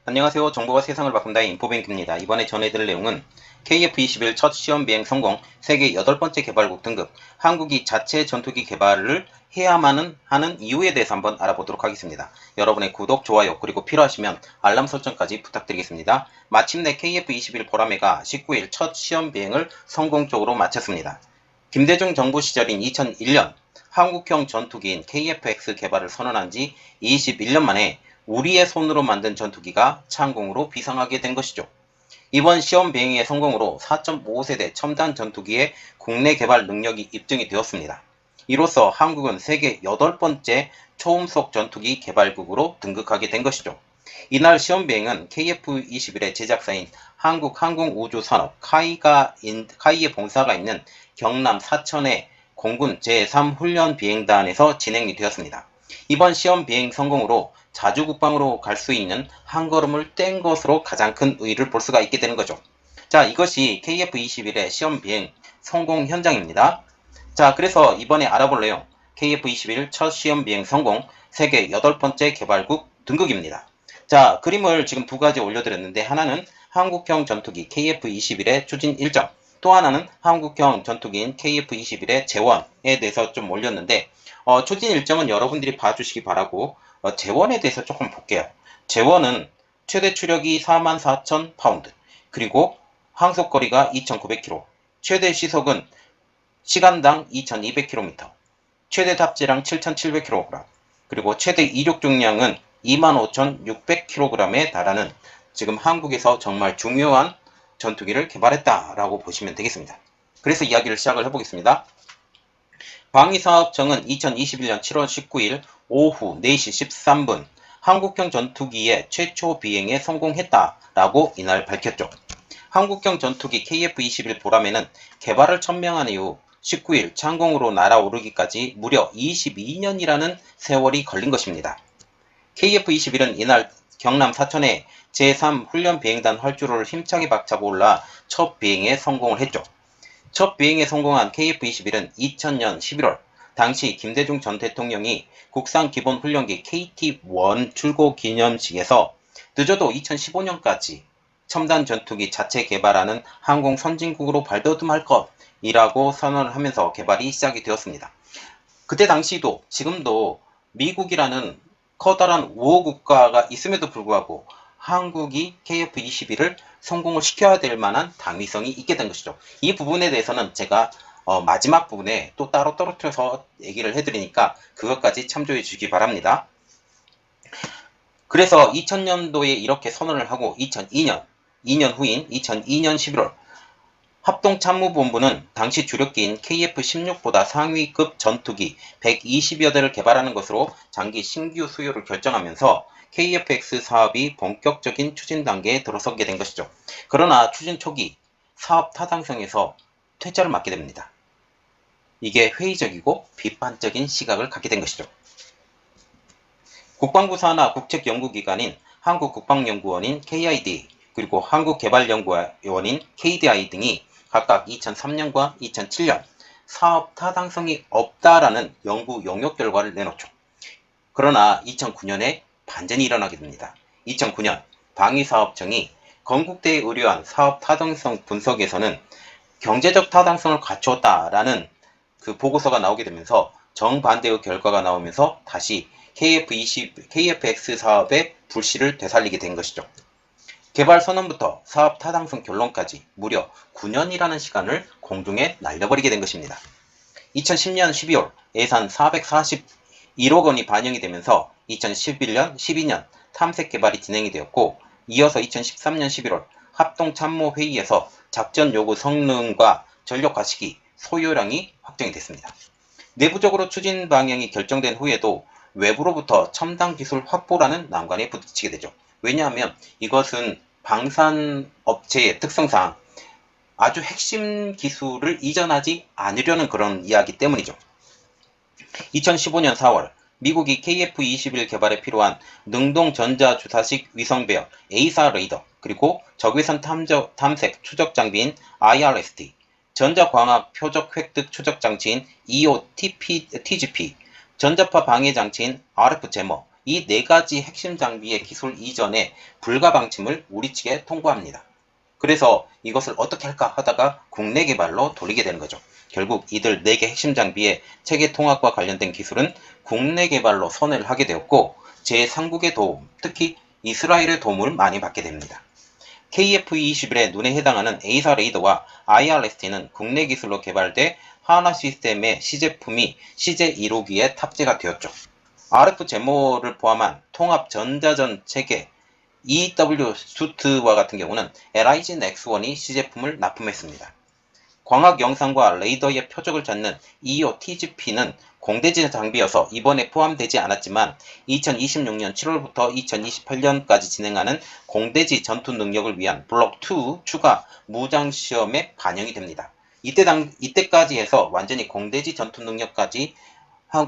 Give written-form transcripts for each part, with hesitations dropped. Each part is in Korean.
안녕하세요. 정보가 세상을 바꾼다의 인포뱅크입니다. 이번에 전해드릴 내용은 KF-21 첫 시험 비행 성공, 세계 8번째 개발국 등급, 한국이 자체 전투기 개발을 해야만 하는 이유에 대해서 한번 알아보도록 하겠습니다. 여러분의 구독, 좋아요, 그리고 필요하시면 알람 설정까지 부탁드리겠습니다. 마침내 KF-21 보라매가 19일 첫 시험 비행을 성공적으로 마쳤습니다. 김대중 정부 시절인 2001년 한국형 전투기인 KF-X 개발을 선언한 지 21년 만에 우리의 손으로 만든 전투기가 창공으로 비상하게 된 것이죠. 이번 시험 비행의 성공으로 4.5세대 첨단 전투기의 국내 개발 능력이 입증이 되었습니다. 이로써 한국은 세계 8번째 초음속 전투기 개발국으로 등극하게 된 것이죠. 이날 시험 비행은 KF-21의 제작사인 한국항공우주산업 카이의 본사가 있는 경남 사천의 공군 제3훈련비행단에서 진행이 되었습니다. 이번 시험 비행 성공으로 자주국방으로 갈 수 있는 한 걸음을 뗀 것으로 가장 큰 의의를 볼 수가 있게 되는 거죠. 자, 이것이 KF-21의 시험 비행 성공 현장입니다. 자, 그래서 이번에 알아볼 내용 KF-21 첫 시험 비행 성공, 세계 8번째 개발국 등극입니다. 자, 그림을 지금 두 가지 올려드렸는데 하나는 한국형 전투기 KF-21의 추진 일정, 또 하나는 한국형 전투기인 KF-21의 재원에 대해서 좀 올렸는데 추진 일정은 여러분들이 봐주시기 바라고 재원에 대해서 조금 볼게요. 재원은 최대 추력이 44,000파운드, 그리고 항속거리가 2,900km, 최대 시속은 시간당 2,200km, 최대 탑재량 7,700kg, 그리고 최대 이륙 중량은 25,600kg에 달하는 지금 한국에서 정말 중요한 전투기를 개발했다라고 보시면 되겠습니다. 그래서 이야기를 시작을 해보겠습니다. 방위사업청은 2021년 7월 19일 오후 4시 13분 한국형 전투기의 최초 비행에 성공했다라고 이날 밝혔죠. 한국형 전투기 KF-21 보라매는 개발을 천명한 이후 19일 창공으로 날아오르기까지 무려 22년이라는 세월이 걸린 것입니다. KF-21은 이날 경남 사천의 제3훈련비행단 활주로를 힘차게 박차고 올라 첫 비행에 성공을 했죠. 첫 비행에 성공한 KF-21은 2000년 11월 당시 김대중 전 대통령이 국산기본훈련기 KT-1 출고 기념식에서 늦어도 2015년까지 첨단 전투기 자체 개발하는 항공 선진국으로 발돋움할 것이라고 선언을 하면서 개발이 시작이 되었습니다. 그때 당시도 지금도 미국이라는 커다란 우호 국가가 있음에도 불구하고 한국이 KF-21을 성공을 시켜야 될 만한 당위성이 있게 된 것이죠. 이 부분에 대해서는 제가 마지막 부분에 또 따로 떨어뜨려서 얘기를 해드리니까 그것까지 참조해 주시기 바랍니다. 그래서 2000년도에 이렇게 선언을 하고 2년 후인 2002년 11월 합동참모본부는 당시 주력기인 KF-16보다 상위급 전투기 120여 대를 개발하는 것으로 장기 신규 수요를 결정하면서 KF-X 사업이 본격적인 추진 단계에 들어서게 된 것이죠. 그러나 추진 초기 사업 타당성에서 퇴짜를 맞게 됩니다. 이게 회의적이고 비판적인 시각을 갖게 된 것이죠. 국방부 산하 국책연구기관인 한국국방연구원인 KID 그리고 한국개발연구원인 KDI 등이 각각 2003년과 2007년 사업 타당성이 없다라는 연구 용역 결과를 내놓죠. 그러나 2009년에 반전이 일어나게 됩니다. 2009년 방위사업청이 건국대에 의뢰한 사업 타당성 분석에서는 경제적 타당성을 갖추었다라는 그 보고서가 나오게 되면서 정반대의 결과가 나오면서 다시 KF-X 사업의 불씨를 되살리게 된 것이죠. 개발 선언부터 사업 타당성 결론까지 무려 9년이라는 시간을 공중에 날려버리게 된 것입니다. 2010년 12월 예산 441억 원이 반영이 되면서 2011년, 12년 탐색 개발이 진행이 되었고 이어서 2013년 11월 합동참모회의에서 작전 요구 성능과 전력 과시기, 소요량이 확정이 됐습니다. 내부적으로 추진 방향이 결정된 후에도 외부로부터 첨단 기술 확보라는 난관에 부딪히게 되죠. 왜냐하면 이것은 방산업체의 특성상 아주 핵심 기술을 이전하지 않으려는 그런 이야기 때문이죠. 2015년 4월 미국이 KF-21 개발에 필요한 능동 전자주사식 위성배열 A사 레이더 그리고 적외선 탐색 추적 장비인 IRST, 전자광학 표적 획득 추적 장치인 EOTGP, 전자파 방해 장치인 RF 제머, 이 네 가지 핵심 장비의 기술 이전에 불가 방침을 우리 측에 통보합니다. 그래서 이것을 어떻게 할까 하다가 국내 개발로 돌리게 되는 거죠. 결국 이들 4개 핵심 장비의 체계 통합과 관련된 기술은 국내 개발로 선회를 하게 되었고 제3국의 도움, 특히 이스라엘의 도움을 많이 받게 됩니다. KF-21의 눈에 해당하는 A사 레이더와 IRST는 국내 기술로 개발돼 하나 시스템의 시제품이 시제 1호기에 탑재가 되었죠. RF 제모를 포함한 통합 전자전 체계 EW 수트와 같은 경우는 LIG X1이 시제품을 납품했습니다. 광학 영상과 레이더의 표적을 찾는 EOTGP는 공대지 장비여서 이번에 포함되지 않았지만 2026년 7월부터 2028년까지 진행하는 공대지 전투 능력을 위한 블록 2 추가 무장 시험에 반영이 됩니다. 이때까지 해서 완전히 공대지 전투 능력까지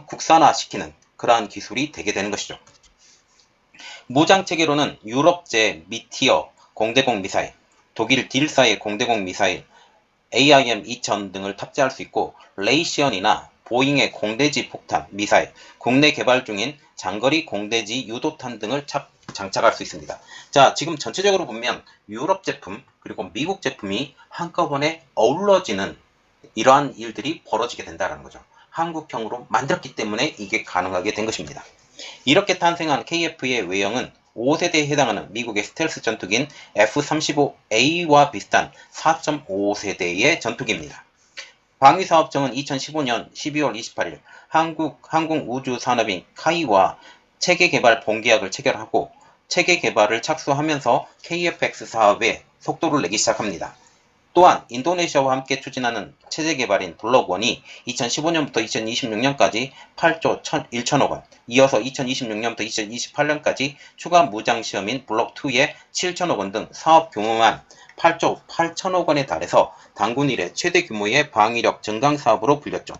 국산화시키는 그러한 기술이 되게 되는 것이죠. 무장 체계로는 유럽제 미티어 공대공 미사일, 독일 딜사의 공대공 미사일, AIM-2000 등을 탑재할 수 있고 레이시언이나 보잉의 공대지 폭탄, 미사일, 국내 개발 중인 장거리 공대지 유도탄 등을 장착할 수 있습니다. 자, 지금 전체적으로 보면 유럽 제품 그리고 미국 제품이 한꺼번에 어우러지는 이러한 일들이 벌어지게 된다는 거죠. 한국형으로 만들었기 때문에 이게 가능하게 된 것입니다. 이렇게 탄생한 KF의 외형은 5세대에 해당하는 미국의 스텔스 전투기인 F-35A와 비슷한 4.5세대의 전투기입니다. 방위사업청은 2015년 12월 28일 한국항공우주산업인 카이와 체계개발 본계약을 체결하고 체계개발을 착수하면서 KFX 사업에 속도를 내기 시작합니다. 또한 인도네시아와 함께 추진하는 체제 개발인 블록1이 2015년부터 2026년까지 8조 1천억 원, 이어서 2026년부터 2028년까지 추가 무장 시험인 블록2의 7천억 원 등 사업 규모만 8조 8천억 원에 달해서 단군 이래 최대 규모의 방위력 증강 사업으로 불렸죠.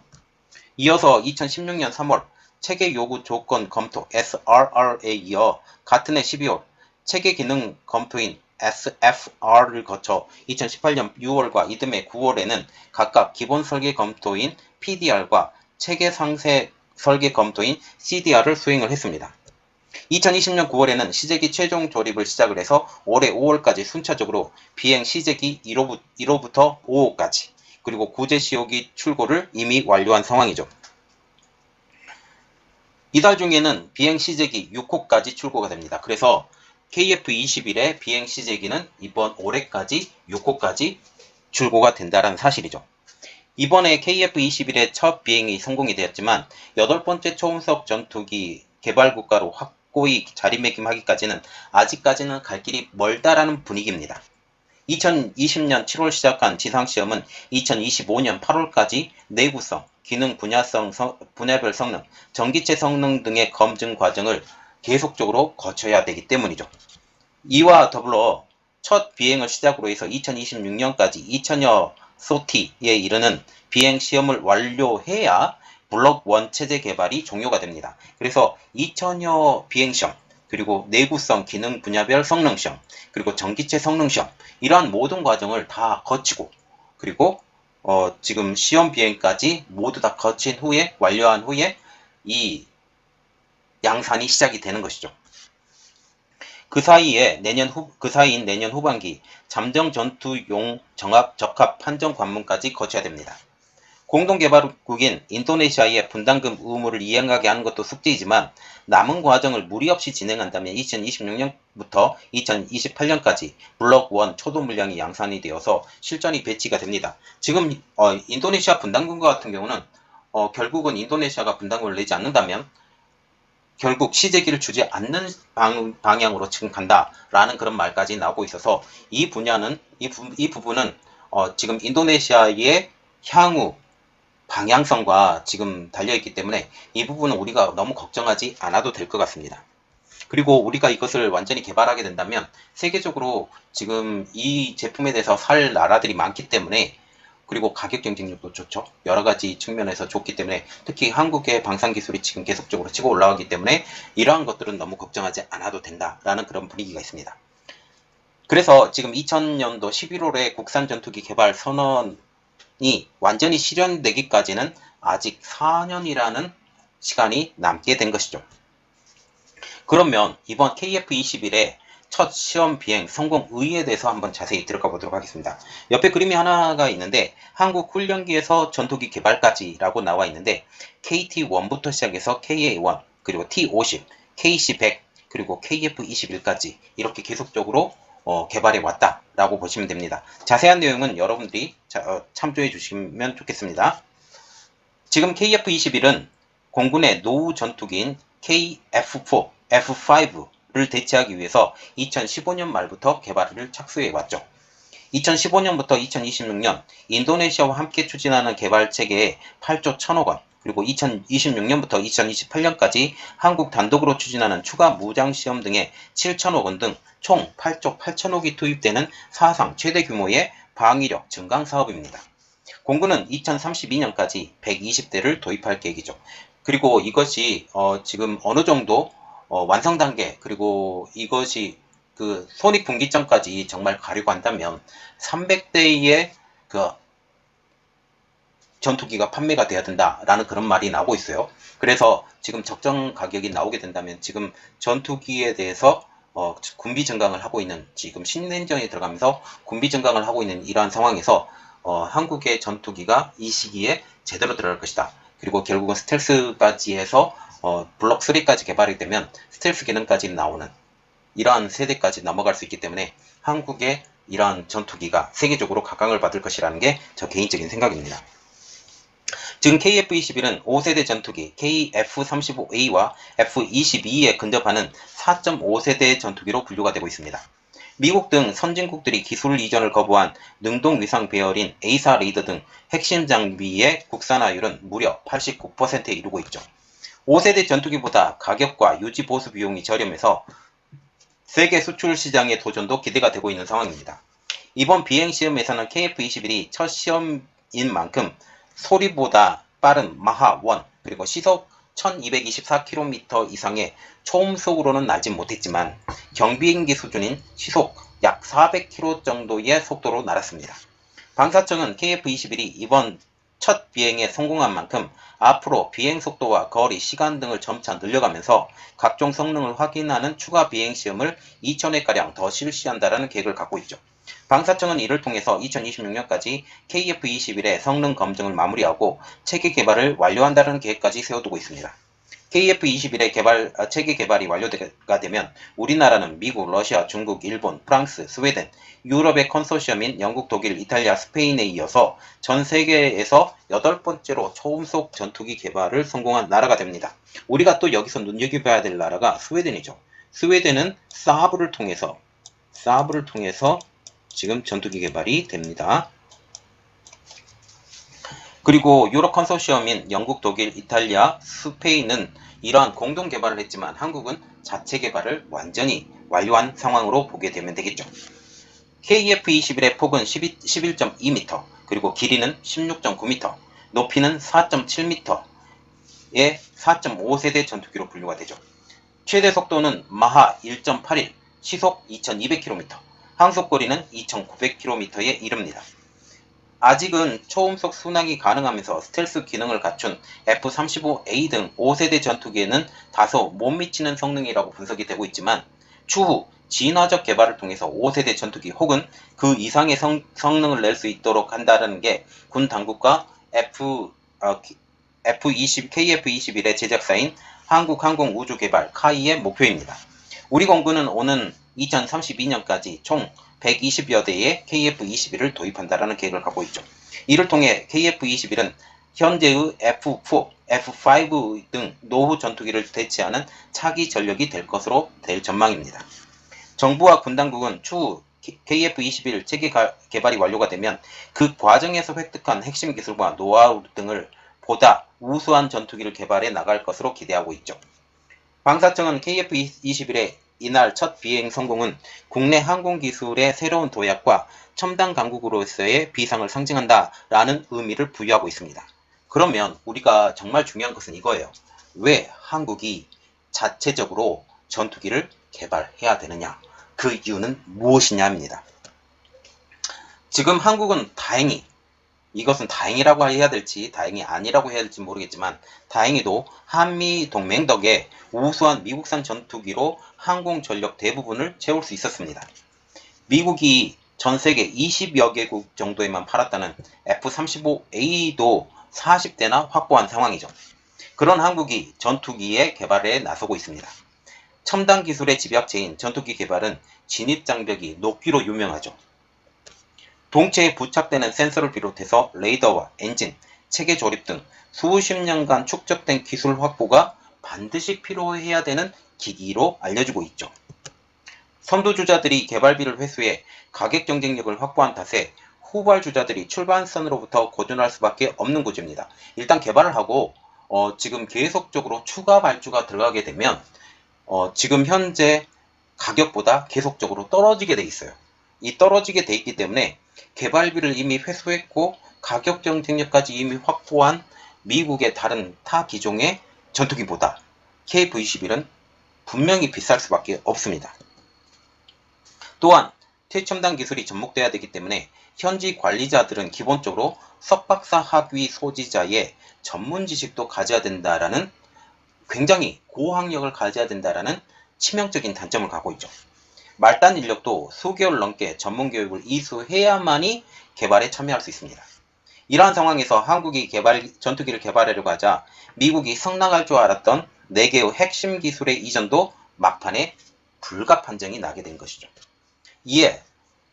이어서 2016년 3월 체계 요구 조건 검토 SRR에 이어 같은 해 12월 체계 기능 검토인 SFR을 거쳐 2018년 6월과 이듬해 9월에는 각각 기본 설계 검토인 PDR과 체계 상세 설계 검토인 CDR을 수행을 했습니다. 2020년 9월에는 시제기 최종 조립을 시작을 해서 올해 5월까지 순차적으로 비행 시제기 1호부터 5호까지 그리고 구제 시호기 출고를 이미 완료한 상황이죠. 이달 중에는 비행 시제기 6호까지 출고가 됩니다. 그래서 KF-21의 비행 시제기는 이번 올해까지 6호까지 출고가 된다는 사실이죠. 이번에 KF-21의 첫 비행이 성공이 되었지만 8번째 초음속 전투기 개발 국가로 확고히 자리매김하기까지는 아직까지는 갈 길이 멀다라는 분위기입니다. 2020년 7월 시작한 지상시험은 2025년 8월까지 내구성, 기능 분야별 성능, 전기체 성능 등의 검증 과정을 계속적으로 거쳐야 되기 때문이죠. 이와 더불어 첫 비행을 시작으로 해서 2026년까지 2000여 소티에 이르는 비행 시험을 완료해야 블록 1 체제 개발이 종료가 됩니다. 그래서 2000여 비행 시험, 그리고 내구성 기능 분야별 성능 시험, 그리고 전기체 성능 시험 이러한 모든 과정을 다 거치고 그리고 지금 시험 비행까지 모두 다 거친 후에 완료한 후에 이 양산이 시작이 되는 것이죠. 그 사이인 내년 후반기 잠정 전투용 적합 판정 관문까지 거쳐야 됩니다. 공동개발국인 인도네시아의 분담금 의무를 이행하게 하는 것도 숙제이지만 남은 과정을 무리 없이 진행한다면 2026년부터 2028년까지 블록 1 초도 물량이 양산이 되어서 실전이 배치가 됩니다. 지금 인도네시아 분담금과 같은 경우는 결국은 인도네시아가 분담금을 내지 않는다면 결국 시제기를 주지 않는 방향으로 지금 간다라는 그런 말까지 나오고 있어서 이 부분은 지금 인도네시아의 향후 방향성과 지금 달려있기 때문에 이 부분은 우리가 너무 걱정하지 않아도 될 것 같습니다. 그리고 우리가 이것을 완전히 개발하게 된다면 세계적으로 지금 이 제품에 대해서 살 나라들이 많기 때문에 그리고 가격 경쟁력도 좋죠. 여러 가지 측면에서 좋기 때문에 특히 한국의 방산 기술이 지금 계속적으로 치고 올라가기 때문에 이러한 것들은 너무 걱정하지 않아도 된다라는 그런 분위기가 있습니다. 그래서 지금 2000년도 11월에 국산 전투기 개발 선언이 완전히 실현되기까지는 아직 4년이라는 시간이 남게 된 것이죠. 그러면 이번 KF-21의 첫 시험 비행 성공 의의에 대해서 한번 자세히 들어가 보도록 하겠습니다. 옆에 그림이 하나가 있는데 한국 훈련기에서 전투기 개발까지라고 나와 있는데 KT-1부터 시작해서 KA-1 그리고 T-50, KC-100 그리고 KF-21까지 이렇게 계속적으로 개발해 왔다라고 보시면 됩니다. 자세한 내용은 여러분들이 참조해 주시면 좋겠습니다. 지금 KF-21은 공군의 노후 전투기인 KF-4, F5를 대체하기 위해서 2015년 말부터 개발을 착수해 왔죠. 2015년부터 2026년 인도네시아와 함께 추진하는 개발 체계에 8조 1천억 원, 그리고 2026년부터 2028년까지 한국 단독으로 추진하는 추가 무장 시험 등에 7천억 원 등 총 8조 8천억이 투입되는 사상 최대 규모의 방위력 증강 사업입니다. 공군은 2032년까지 120대를 도입할 계획이죠. 그리고 이것이 지금 어느 정도 완성 단계, 그리고 이것이 그 손익분기점까지 정말 가려고 한다면 300대의 그 전투기가 판매가 돼야 된다라는 그런 말이 나오고 있어요. 그래서 지금 적정 가격이 나오게 된다면 지금 전투기에 대해서 군비 증강을 하고 있는, 지금 신냉전에 들어가면서 군비 증강을 하고 있는 이러한 상황에서 한국의 전투기가 이 시기에 제대로 들어갈 것이다. 그리고 결국은 스텔스까지 해서 블록 3까지 개발이 되면 스텔스 기능까지 나오는 이러한 세대까지 넘어갈 수 있기 때문에 한국의 이러한 전투기가 세계적으로 각광을 받을 것이라는 게 저 개인적인 생각입니다. 지금 KF-21은 5세대 전투기 KF-35A와 F-22에 근접하는 4.5세대 전투기로 분류가 되고 있습니다. 미국 등 선진국들이 기술 이전을 거부한 능동위상 배열인 A사 레이더 등 핵심 장비의 국산화율은 무려 89%에 이르고 있죠. 5세대 전투기보다 가격과 유지 보수 비용이 저렴해서 세계 수출 시장의 도전도 기대가 되고 있는 상황입니다. 이번 비행 시험에서는 KF-21이 첫 시험인 만큼 소리보다 빠른 마하-1 그리고 시속 1224km 이상의 초음속으로는 날지 못했지만 경비행기 수준인 시속 약 400km 정도의 속도로 날았습니다. 방사청은 KF-21이 이번 첫 비행에 성공한 만큼 앞으로 비행 속도와 거리, 시간 등을 점차 늘려가면서 각종 성능을 확인하는 추가 비행 시험을 2,000회가량 더 실시한다는 계획을 갖고 있죠. 방사청은 이를 통해서 2026년까지 KF-21의 성능 검증을 마무리하고 체계 개발을 완료한다는 계획까지 세워두고 있습니다. KF-21의 체계 개발이 완료가 되면 우리나라는 미국, 러시아, 중국, 일본, 프랑스, 스웨덴, 유럽의 컨소시엄인 영국, 독일, 이탈리아, 스페인에 이어서 전 세계에서 8번째로 초음속 전투기 개발을 성공한 나라가 됩니다. 우리가 또 여기서 눈여겨봐야 될 나라가 스웨덴이죠. 스웨덴은 사브를 통해서 지금 전투기 개발이 됩니다. 그리고 유럽 컨소시엄인 영국, 독일, 이탈리아, 스페인은 이러한 공동 개발을 했지만 한국은 자체 개발을 완전히 완료한 상황으로 보게 되면 되겠죠. KF-21의 폭은 11.2m, 그리고 길이는 16.9m, 높이는 4.7m의 4.5세대 전투기로 분류가 되죠. 최대 속도는 마하 1.81, 시속 2200km, 항속거리는 2900km에 이릅니다. 아직은 초음속 순항이 가능하면서 스텔스 기능을 갖춘 F-35A 등 5세대 전투기에는 다소 못 미치는 성능이라고 분석이 되고 있지만 추후 진화적 개발을 통해서 5세대 전투기 혹은 그 이상의 성능을 낼 수 있도록 한다는 게 군 당국과 KF-21의 제작사인 한국항공우주개발 카이의 목표입니다. 우리 공군은 오는 2032년까지 총 120여 대의 KF-21을 도입한다는 계획을 갖고 있죠. 이를 통해 KF-21은 현재의 F4, F5 등 노후 전투기를 대체하는 차기 전력이 될 것으로 될 전망입니다. 정부와 군 당국은 추후 KF-21 체계 개발이 완료가 되면 그 과정에서 획득한 핵심 기술과 노하우 등을 보다 우수한 전투기를 개발해 나갈 것으로 기대하고 있죠. 방사청은 KF-21의 이날 첫 비행 성공은 국내 항공기술의 새로운 도약과 첨단 강국으로서의 비상을 상징한다라는 의미를 부여하고 있습니다. 그러면 우리가 정말 중요한 것은 이거예요. 왜 한국이 자체적으로 전투기를 개발해야 되느냐? 그 이유는 무엇이냐입니다. 지금 한국은 다행히 이것은 다행이라고 해야 될지 다행이 아니라고 해야 될지 모르겠지만 다행히도 한미 동맹 덕에 우수한 미국산 전투기로 항공 전력 대부분을 채울 수 있었습니다. 미국이 전 세계 20여 개국 정도에만 팔았다는 F-35A도 40대나 확보한 상황이죠. 그런 한국이 전투기의 개발에 나서고 있습니다. 첨단 기술의 집약체인 전투기 개발은 진입장벽이 높기로 유명하죠. 동체에 부착되는 센서를 비롯해서 레이더와 엔진, 체계 조립 등 수십 년간 축적된 기술 확보가 반드시 필요해야 되는 기기로 알려지고 있죠. 선두주자들이 개발비를 회수해 가격 경쟁력을 확보한 탓에 후발주자들이 출발선으로부터 고전할 수밖에 없는 구조입니다. 일단 개발을 하고 지금 계속적으로 추가 발주가 들어가게 되면 지금 현재 가격보다 계속적으로 떨어지게 돼 있어요. 이 떨어지게 돼 있기 때문에 개발비를 이미 회수했고 가격 경쟁력까지 이미 확보한 미국의 다른 타 기종의 전투기보다 KV-21은 분명히 비쌀 수밖에 없습니다. 또한 최첨단 기술이 접목돼야 되기 때문에 현지 관리자들은 기본적으로 석박사 학위 소지자의 전문 지식도 가져야 된다라는 굉장히 고학력을 가져야 된다라는 치명적인 단점을 갖고 있죠. 말단 인력도 수개월 넘게 전문 교육을 이수해야만이 개발에 참여할 수 있습니다. 이러한 상황에서 한국이 전투기를 개발하려고 하자 미국이 성능할 줄 알았던 4개의 핵심 기술의 이전도 막판에 불가 판정이 나게 된 것이죠. 이에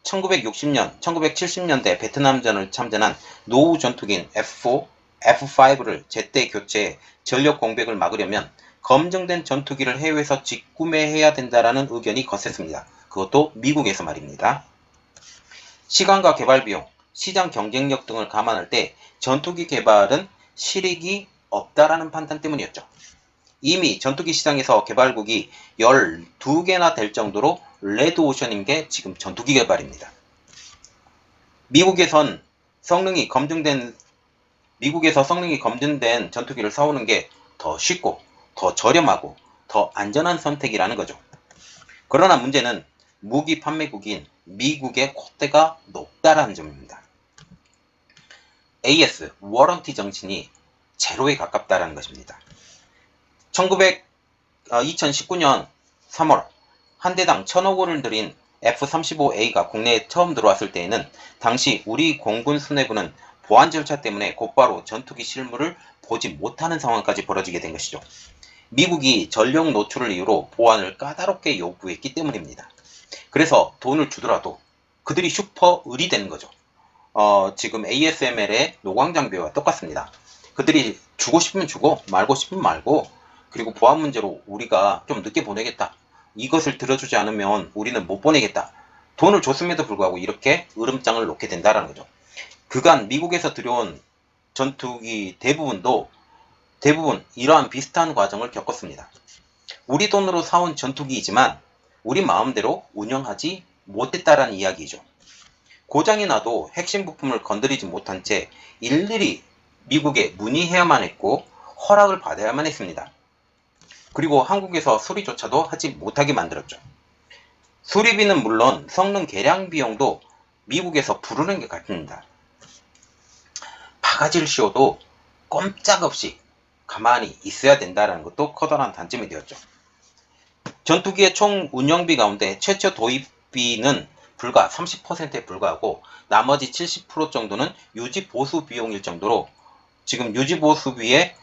1960년, 1970년대 베트남전을 참전한 노후 전투기인 F4, F5를 제때 교체해 전력 공백을 막으려면 검증된 전투기를 해외에서 직구매해야 된다는 의견이 거셌습니다. 그것도 미국에서 말입니다. 시간과 개발 비용, 시장 경쟁력 등을 감안할 때 전투기 개발은 실익이 없다라는 판단 때문이었죠. 이미 전투기 시장에서 개발국이 12개나 될 정도로 레드오션인 게 지금 전투기 개발입니다. 미국에서 성능이 검증된 전투기를 사오는 게 더 쉽고 더 저렴하고 더 안전한 선택이라는 거죠. 그러나 문제는 무기 판매국인 미국의 콧대가 높다라는 점입니다. AS, 워런티 정신이 제로에 가깝다라는 것입니다. 2019년 3월 한 대당 1,000억 원을 들인 F-35A가 국내에 처음 들어왔을 때에는 당시 우리 공군 수뇌부는 보안 절차 때문에 곧바로 전투기 실물을 보지 못하는 상황까지 벌어지게 된 것이죠. 미국이 전력 노출을 이유로 보안을 까다롭게 요구했기 때문입니다. 그래서 돈을 주더라도 그들이 슈퍼 을이 되는 거죠. 지금 ASML의 노광장비와 똑같습니다. 그들이 주고 싶으면 주고 말고 싶으면 말고 그리고 보안 문제로 우리가 좀 늦게 보내겠다. 이것을 들어주지 않으면 우리는 못 보내겠다. 돈을 줬음에도 불구하고 이렇게 으름장을 놓게 된다는 거죠. 그간 미국에서 들여온 전투기 대부분 이러한 비슷한 과정을 겪었습니다. 우리 돈으로 사온 전투기이지만 우리 마음대로 운영하지 못했다라는 이야기죠. 고장이 나도 핵심 부품을 건드리지 못한 채 일일이 미국에 문의해야만 했고 허락을 받아야만 했습니다. 그리고 한국에서 수리조차도 하지 못하게 만들었죠. 수리비는 물론 성능 개량 비용도 미국에서 부르는 게 같습니다. 바가지를 씌워도 꼼짝없이 가만히 있어야 된다는 것도 커다란 단점이 되었죠. 전투기의 총 운영비 가운데 최초 도입비는 불과 30%에 불과하고 나머지 70% 정도는 유지 보수 비용일 정도로 지금 유지 보수비의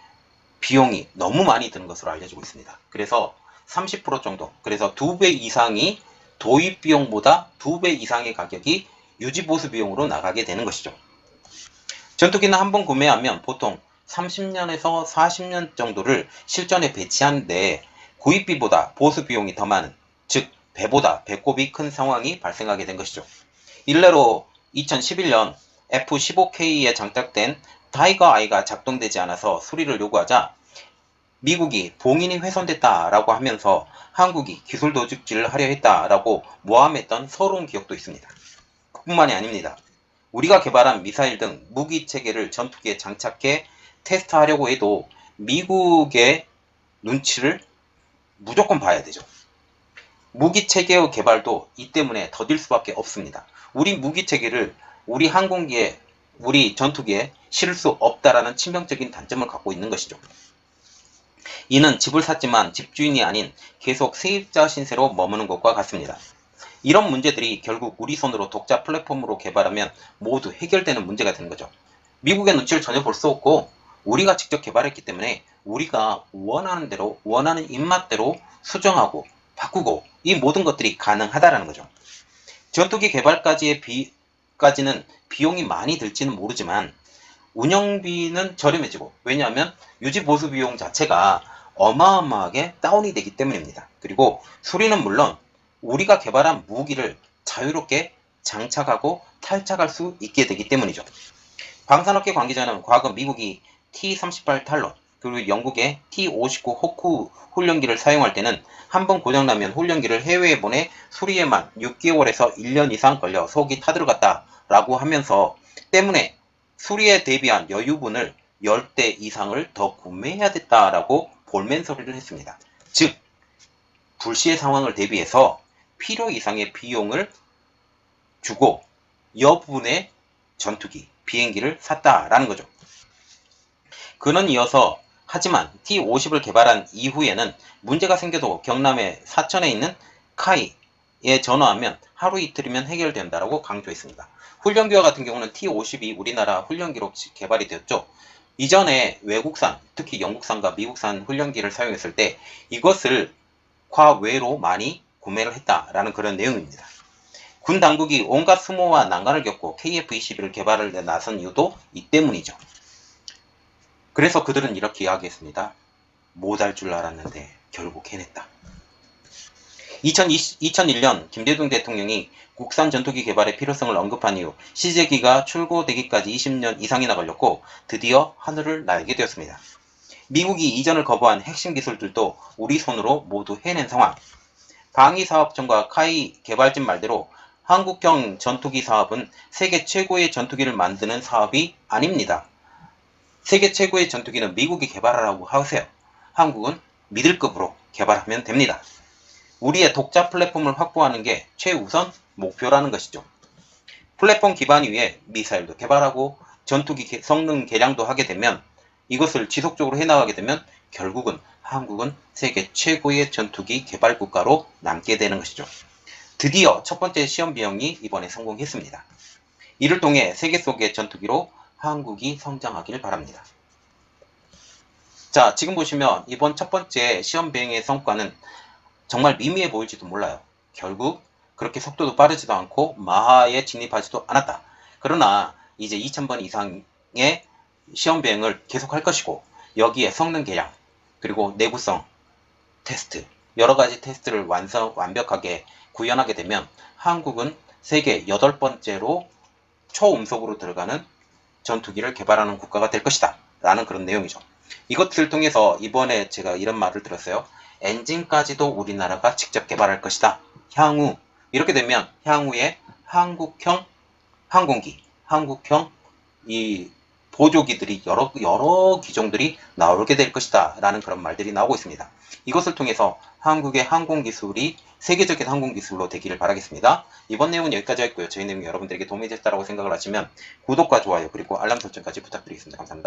비용이 너무 많이 드는 것으로 알려지고 있습니다. 그래서 30% 정도, 그래서 2배 이상이 도입 비용보다 2배 이상의 가격이 유지 보수 비용으로 나가게 되는 것이죠. 전투기는 한번 구매하면 보통 30년에서 40년 정도를 실전에 배치하는데 구입비보다 보수 비용이 더 많은, 즉 배보다 배꼽이 큰 상황이 발생하게 된 것이죠. 일례로 2011년 F-15K에 장착된 타이거 아이가 작동되지 않아서 수리를 요구하자 미국이 봉인이 훼손됐다라고 하면서 한국이 기술 도둑질을 하려 했다라고 모함했던 서러운 기억도 있습니다. 그뿐만이 아닙니다. 우리가 개발한 미사일 등 무기 체계를 전투기에 장착해 테스트하려고 해도 미국의 눈치를 무조건 봐야 되죠. 무기 체계의 개발도 이 때문에 더딜 수밖에 없습니다. 우리 무기 체계를 우리 항공기에 우리 전투기에 실을 수 없다라는 치명적인 단점을 갖고 있는 것이죠. 이는 집을 샀지만 집주인이 아닌 계속 세입자 신세로 머무는 것과 같습니다. 이런 문제들이 결국 우리 손으로 독자 플랫폼으로 개발하면 모두 해결되는 문제가 되는 거죠. 미국의 눈치를 전혀 볼 수 없고 우리가 직접 개발했기 때문에 우리가 원하는 대로 원하는 입맛대로 수정하고 바꾸고 이 모든 것들이 가능하다라는 거죠. 전투기 개발까지는 비용이 많이 들지는 모르지만 운영비는 저렴해지고, 왜냐하면 유지 보수 비용 자체가 어마어마하게 다운이 되기 때문입니다. 그리고 수리는 물론 우리가 개발한 무기를 자유롭게 장착하고 탈착할 수 있게 되기 때문이죠. 방산업계 관계자는 과거 미국이 T-38 탈론 그리고 영국의 T-59 호크 훈련기를 사용할 때는 한 번 고장나면 훈련기를 해외에 보내 수리에만 6개월에서 1년 이상 걸려 속이 타들어갔다 라고 하면서 때문에 수리에 대비한 여유분을 10대 이상을 더 구매해야 됐다라고 볼멘소리를 했습니다. 즉 불시의 상황을 대비해서 필요 이상의 비용을 주고 여분의 전투기, 비행기를 샀다라는 거죠. 그는 이어서 하지만 T-50을 개발한 이후에는 문제가 생겨도 경남의 사천에 있는 카이에 전화하면 하루 이틀이면 해결된다라고 강조했습니다. 훈련기와 같은 경우는 T-50이 우리나라 훈련기로 개발이 되었죠. 이전에 외국산, 특히 영국산과 미국산 훈련기를 사용했을 때 이것을 과외로 많이 구매를 했다라는 그런 내용입니다. 군 당국이 온갖 수모와 난관을 겪고 KF-21을 개발을 나선 이유도 이 때문이죠. 그래서 그들은 이렇게 이야기했습니다. 못할 줄 알았는데 결국 해냈다. 2001년 김대중 대통령이 국산 전투기 개발의 필요성을 언급한 이후 시제기가 출고되기까지 20년 이상이나 걸렸고 드디어 하늘을 날게 되었습니다. 미국이 이전을 거부한 핵심 기술들도 우리 손으로 모두 해낸 상황. 방위사업청과 카이 개발진 말대로 한국형 전투기 사업은 세계 최고의 전투기를 만드는 사업이 아닙니다. 세계 최고의 전투기는 미국이 개발하라고 하세요. 한국은 미들급으로 개발하면 됩니다. 우리의 독자 플랫폼을 확보하는 게 최우선 목표라는 것이죠. 플랫폼 기반 위에 미사일도 개발하고 전투기 성능 개량도 하게 되면 이것을 지속적으로 해나가게 되면 결국은 한국은 세계 최고의 전투기 개발 국가로 남게 되는 것이죠. 드디어 첫 번째 시험 비용이 이번에 성공했습니다. 이를 통해 세계 속의 전투기로 한국이 성장하길 바랍니다. 자, 지금 보시면 이번 첫 번째 시험 비행의 성과는 정말 미미해 보일지도 몰라요. 결국 그렇게 속도도 빠르지도 않고 마하에 진입하지도 않았다. 그러나 이제 2000번 이상의 시험 비행을 계속할 것이고 여기에 성능 개량 그리고 내구성 테스트 여러 가지 테스트를 완벽하게 구현하게 되면 한국은 세계 8번째로 초음속으로 들어가는 전투기를 개발하는 국가가 될 것이다 라는 그런 내용이죠. 이것을 통해서 이번에 제가 이런 말을 들었어요. 엔진까지도 우리나라가 직접 개발할 것이다. 향후 이렇게 되면 향후에 한국형 항공기, 한국형 이 보조기들이 여러 기종들이 나오게 될 것이다 라는 그런 말들이 나오고 있습니다. 이것을 통해서 한국의 항공기술이 세계적인 항공기술로 되기를 바라겠습니다. 이번 내용은 여기까지 했고요. 저희 내용이 여러분들에게 도움이 됐다고 생각을 하시면 구독과 좋아요 그리고 알람 설정까지 부탁드리겠습니다. 감사합니다.